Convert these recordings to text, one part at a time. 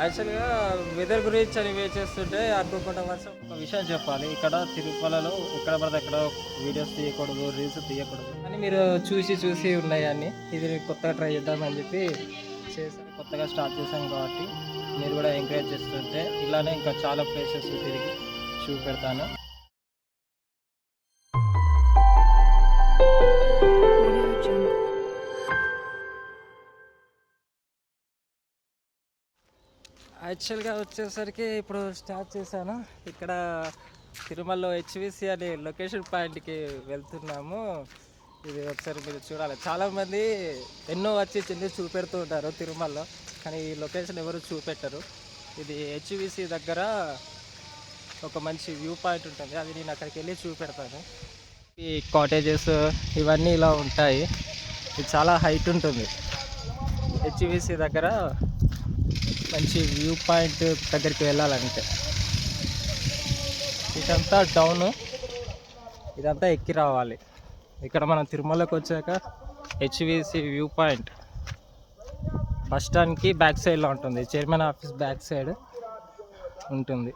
యాక్చువల్‌గా వెదర్ గురించి అని వెయిట్ చేస్తుంటే అనుకోకుండా వర్షం. ఒక విషయం చెప్పాలి. ఇక్కడ తిరుమలలో ఎక్కడ పడితే అక్కడ వీడియోస్ తీయకూడదు, రీల్స్ తీయకూడదు అని మీరు చూసి చూసి ఉన్నాయి అన్నీ. ఇది కొత్తగా ట్రై చేద్దామని చెప్పి చేశాను. కొత్తగా స్టార్ట్ చేశాను కాబట్టి మీరు కూడా ఎంకరేజ్ చేస్తుంటే ఇలానే ఇంకా చాలా ప్లేసెస్ తిరిగి చూపెడతాను. యాక్చువల్‌గా వచ్చేసరికి ఇప్పుడు స్టార్ట్ చేశాను. ఇక్కడ తిరుమలలో హెచ్‌విసి అనే లొకేషన్ పాయింట్‌కి వెళ్తున్నాము. ఇది ఒకసారి మీరు చూడాలి. చాలామంది ఎన్నో వచ్చి చెంది చూపెడుతూ ఉంటారు తిరుమలలో. కానీ ఈ లొకేషన్ ఎవరు చూపెట్టరు. ఇది హెచ్‌విసి దగ్గర ఒక మంచి వ్యూ పాయింట్ ఉంటుంది. అది నేను అక్కడికి వెళ్ళి చూపెడతాను. ఈ కాటేజెస్ ఇవన్నీ ఇలా ఉంటాయి. ఇది చాలా హైట్ ఉంటుంది. హెచ్‌విసి దగ్గర మంచి వ్యూ పాయింట్ దగ్గరికి వెళ్ళాలంటే ఇదంతా డౌను, ఇదంతా ఎక్కి రావాలి. ఇక్కడ మనం తిరుమలకి వచ్చాక హెచ్‌విసి వ్యూ పాయింట్ బస్ స్టాండ్కి బ్యాక్ సైడ్లో ఉంటుంది. చైర్మన్ ఆఫీస్ బ్యాక్ సైడ్ ఉంటుంది.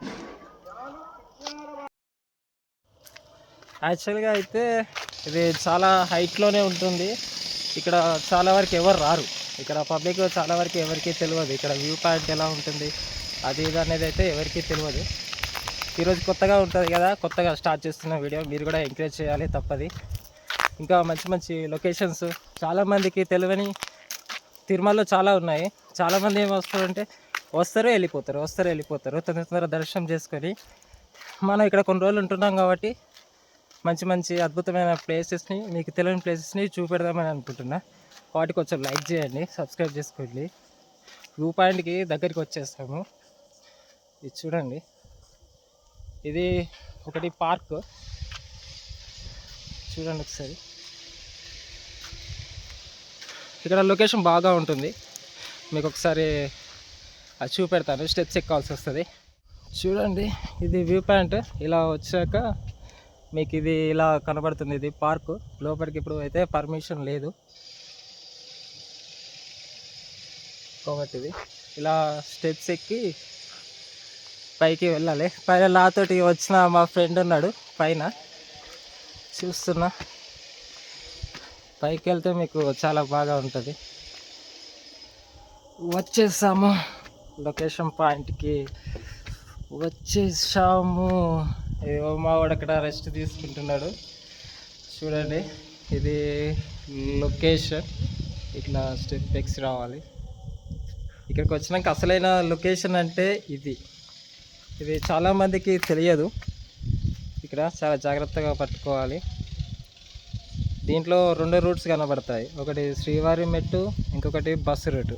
యాక్చువల్గా అయితే ఇది చాలా హైట్లోనే ఉంటుంది. ఇక్కడ చాలా వరకు ఎవరు రారు. ఇక్కడ పబ్లిక్ చాలా వరకు ఎవరికీ తెలియదు ఇక్కడ వ్యూ పాయింట్ ఎలా ఉంటుంది అది ఇది అనేది అయితే ఎవరికీ తెలియదు. ఈరోజు కొత్తగా ఉంటుంది కదా, కొత్తగా స్టార్ట్ చేస్తున్న వీడియో మీరు కూడా ఎంకరేజ్ చేయాలి తప్పది. ఇంకా మంచి మంచి లొకేషన్స్ చాలామందికి తెలియని తిరుమలలో చాలా ఉన్నాయి. చాలామంది ఏం వస్తారంటే వస్తారు వెళ్ళిపోతారు. తొందర దర్శనం చేసుకొని మనం ఇక్కడ కొన్ని రోజులు ఉంటున్నాం కాబట్టి మంచి మంచి అద్భుతమైన ప్లేసెస్ని, మీకు తెలియని ప్లేసెస్ని చూపెడదామని అనుకుంటున్నా. వాటికి కొంచెం లైక్ చేయండి, సబ్స్క్రైబ్ చేసుకోండి. వ్యూ పాయింట్కి దగ్గరికి వచ్చేస్తాము. ఇది చూడండి, ఇది ఒకటి పార్క్ చూడండి ఒకసారి. ఇక్కడ లొకేషన్ బాగా ఉంటుంది. మీకు ఒకసారి అది చూపెడతాను. స్టెప్స్ ఎక్కాల్సి వస్తుంది. చూడండి, ఇది వ్యూ పాయింట్. ఇలా వచ్చాక మీకు ఇది ఇలా కనబడుతుంది. ఇది పార్కు. లోపలికి ఇప్పుడు అయితే పర్మిషన్ లేదు కాబట్టి ఇది ఇలా స్టెప్స్ ఎక్కి పైకి వెళ్ళాలి. పైన నాతోటి వచ్చిన మా ఫ్రెండ్ ఉన్నాడు పైన, చూస్తున్నా. పైకి వెళ్తే మీకు చాలా బాగా ఉంటుంది. వచ్చేసాము, లొకేషన్ పాయింట్కి వచ్చేసాము. ఏవో మా వాడు అక్కడ రెస్ట్ తీసుకుంటున్నాడు. చూడండి, ఇది లొకేషన్. ఇట్లా స్టెప్ ఎక్స్ రావాలి. ఇక్కడికి వచ్చినాక అసలైన లొకేషన్ అంటే ఇది చాలామందికి తెలియదు. ఇక్కడ చాలా జాగ్రత్తగా పట్టుకోవాలి. దీంట్లో 2 రూట్స్ కనబడతాయి. ఒకటి శ్రీవారి మెట్టు, ఇంకొకటి బస్సు రూటు.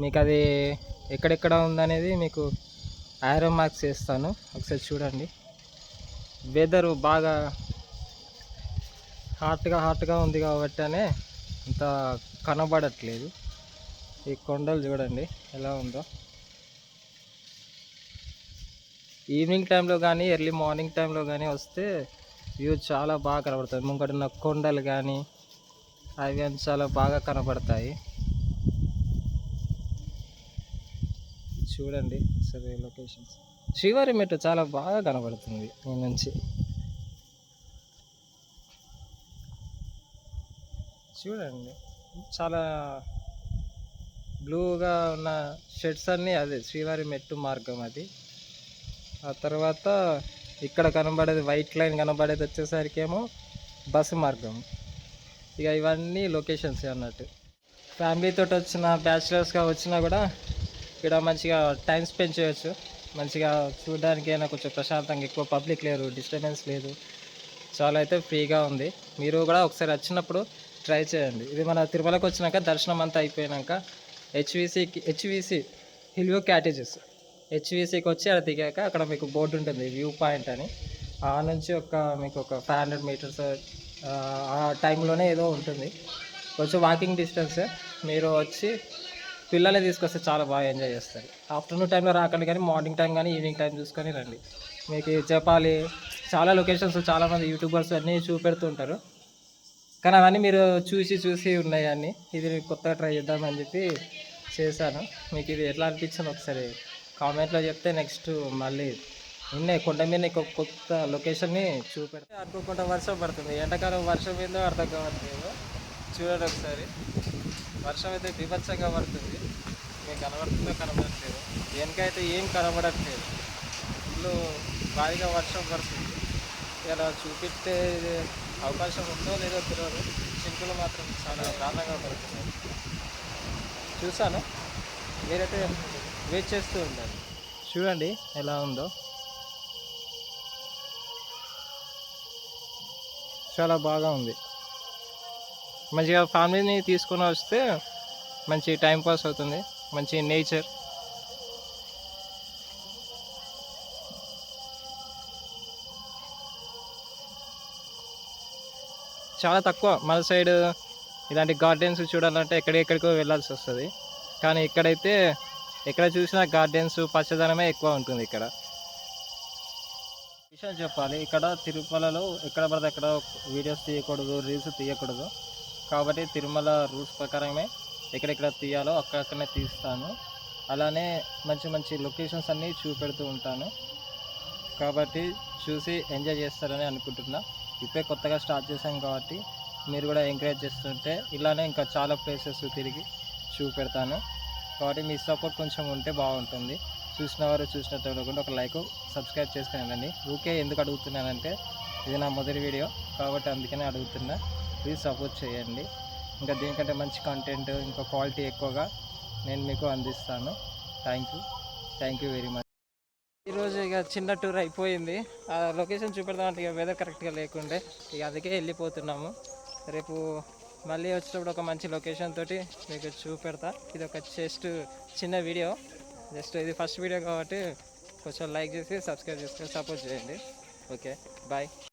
మీకు అది ఎక్కడెక్కడ ఉందనేది మీకు ఆరో మార్క్స్ చేస్తాను, ఒకసారి చూడండి. వెదరు బాగా హాట్గా ఉంది కాబట్టి అనే అంత కనబడట్లేదు. ఈ కొండలు చూడండి ఎలా ఉందో. ఈవినింగ్ టైంలో కానీ ఎర్లీ మార్నింగ్ టైంలో కానీ వస్తే వ్యూ చాలా బాగా కనబడుతుంది. ముంగడున్న కొండలు కానీ అవి కానీ చాలా బాగా కనబడతాయి. చూడండి సరే లొకేషన్స్. శ్రీవారి మెట్టు చాలా బాగా కనబడుతుంది ఈ నుంచి. చూడండి, చాలా బ్లూగా ఉన్న షెడ్స్ అన్నీ అదే శ్రీవారి మెట్టు మార్గం అది. ఆ తర్వాత ఇక్కడ కనబడేది వైట్ లైన్ కనబడేది వచ్చేసరికి ఏమో బస్సు మార్గం. ఇక ఇవన్నీ లొకేషన్స్ అన్నట్టు. ఫ్యామిలీతో వచ్చిన బ్యాచిలర్స్గా వచ్చినా కూడా ఇక్కడ మంచిగా టైం స్పెండ్ చేయొచ్చు. మంచిగా చూడడానికి అయినా కొంచెం ప్రశాంతంగా, ఎక్కువ పబ్లిక్ లేరు, డిస్టర్బెన్స్ లేదు, చాలా అయితే ఫ్రీగా ఉంది. మీరు కూడా ఒకసారి వచ్చినప్పుడు ట్రై చేయండి. ఇది మన తిరుమలకు వచ్చినాక దర్శనం అంతా అయిపోయాక హెచ్‌విసి హిల్ వ్యూ కాటేజెస్ హెచ్‌విసికి వచ్చి అక్కడ దిగాక అక్కడ మీకు బోర్డు ఉంటుంది వ్యూ పాయింట్ అని. ఆ నుంచి మీకు ఒక 500 మీటర్స్ ఆ టైంలోనే ఏదో ఉంటుంది. కొంచెం వాకింగ్ డిస్టెన్స్. మీరు వచ్చి పిల్లల్ని తీసుకొస్తే చాలా బాగా ఎంజాయ్ చేస్తారు. ఆఫ్టర్నూన్ టైంలో రాకండి, కానీ మార్నింగ్ టైం కానీ ఈవినింగ్ టైం చూసుకొని రండి. మీకు చెప్పాలి, చాలా లొకేషన్స్ చాలామంది యూట్యూబర్స్ అన్నీ చూపెడుతుంటారు, కానీ అవన్నీ మీరు చూసి ఉన్నాయి అన్నీ. ఇది కొత్తగా ట్రై చేద్దామని చెప్పి చేశాను. మీకు ఇది ఎట్లా అనిపించింది ఒకసారి కామెంట్లో చెప్తే నెక్స్ట్ మళ్ళీ కొండ మీద నీకు ఒక కొత్త లొకేషన్ని చూపెడితే అనుకోకుండా వర్షం పడుతుంది. ఎండాకాలం వర్షం ఏందో అర్థం కావట్లేదు. చూడండి ఒకసారి, వర్షం అయితే బీభత్సంగా పడుతుంది. మీకు కనబడుతుందో కనబడట్లేదు, వెనకైతే ఏం కనబడట్లేదు. ఇల్లు భారీగా వర్షం పడుతుంది. ఇలా చూపిస్తే అవకాశం ఉందో లేదో తెలియదు. చినుకులు మాత్రం చాలా దారుణంగా పడుతున్నాయి. చూసాను, మీరైతే వెయిట్ చేస్తూ ఉండండి. చూడండి ఎలా ఉందో, చాలా బాగా ఉంది. మంచిగా ఫ్యామిలీని తీసుకొని వస్తే మంచి టైం పాస్ అవుతుంది, మంచి నేచర్. చాలా తక్కువ మన సైడ్ ఇలాంటి గార్డెన్స్ చూడాలంటే ఎక్కడెక్కడికో వెళ్ళాల్సి వస్తుంది. కానీ ఇక్కడైతే ఎక్కడ చూసినా గార్డెన్స్, పచ్చదనమే ఎక్కువ ఉంటుంది. ఇక్కడ విషయం చెప్పాలి, ఇక్కడ తిరుమలలో ఎక్కడ పడితే అక్కడ వీడియోస్ తీయకూడదు, రీల్స్ తీయకూడదు. కాబట్టి తిరుమల రూల్స్ ప్రకారమే ఎక్కడెక్కడ తీయాలో అక్కడనే తీస్తాను. అలానే మంచి మంచి లొకేషన్స్ అన్నీ చూపెడుతూ ఉంటాను. కాబట్టి చూసి ఎంజాయ్ చేస్తారని అనుకుంటున్నా. ఇప్పుడే కొత్తగా స్టార్ట్ చేశాం కాబట్టి మీరు కూడా ఎంకరేజ్ చేస్తుంటే ఇలానే ఇంకా చాలా ప్లేసెస్ తిరిగి చూపెడతాను. కాబట్టి మీ సపోర్ట్ కొంచెం ఉంటే బాగుంటుంది. చూసిన వారు చూసినట్టు అనుకుంటే ఒక లైక్, సబ్స్క్రైబ్ చేసుకుని ఊకే ఎందుకు అడుగుతున్నానంటే ఇది నా మొదటి వీడియో కాబట్టి అందుకనే అడుగుతున్నా. ప్లీజ్ సపోర్ట్ చేయండి. ఇంకా దీనికంటే మంచి కంటెంట్, ఇంకా క్వాలిటీ ఎక్కువగా నేను మీకు అందిస్తాను. Thank you very much. ఈరోజు ఇక చిన్న టూర్ అయిపోయింది. ఆ లొకేషన్ చూపెడదామంటే ఇక వెదర్ కరెక్ట్గా లేకుండే ఇక అందుకే వెళ్ళిపోతున్నాము. రేపు మళ్ళీ వచ్చేటప్పుడు ఒక మంచి లొకేషన్ తోటి మీకు చూపెడతా. ఇది ఒక చిన్న వీడియో, ఇది ఫస్ట్ వీడియో కాబట్టి కొంచెం లైక్ చేసి సబ్స్క్రైబ్ చేసుకొని సపోర్ట్ చేయండి. Okay, bye.